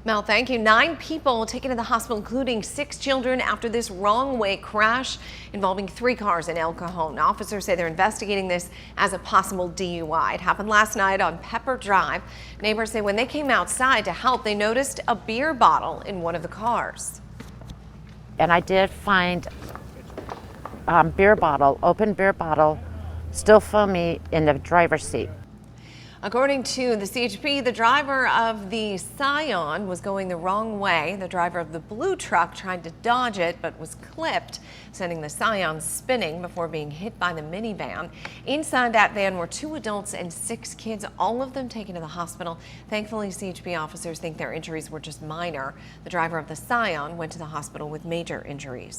Mel, thank you. 9 people taken to the hospital, including 6 children, after this wrong-way crash involving 3 cars in El Cajon. Officers say they're investigating this as a possible DUI. It happened last night on Pepper Drive. Neighbors say when they came outside to help, they noticed a beer bottle in one of the cars. And I did find open beer bottle, still foamy, in the driver's seat. According to the CHP, the driver of the Cajon was going the wrong way. The driver of the blue truck tried to dodge it, but was clipped, sending the Cajon spinning before being hit by the minivan. Inside that van were 2 adults and 6 kids, all of them taken to the hospital. Thankfully, CHP officers think their injuries were just minor. The driver of the Cajon went to the hospital with major injuries.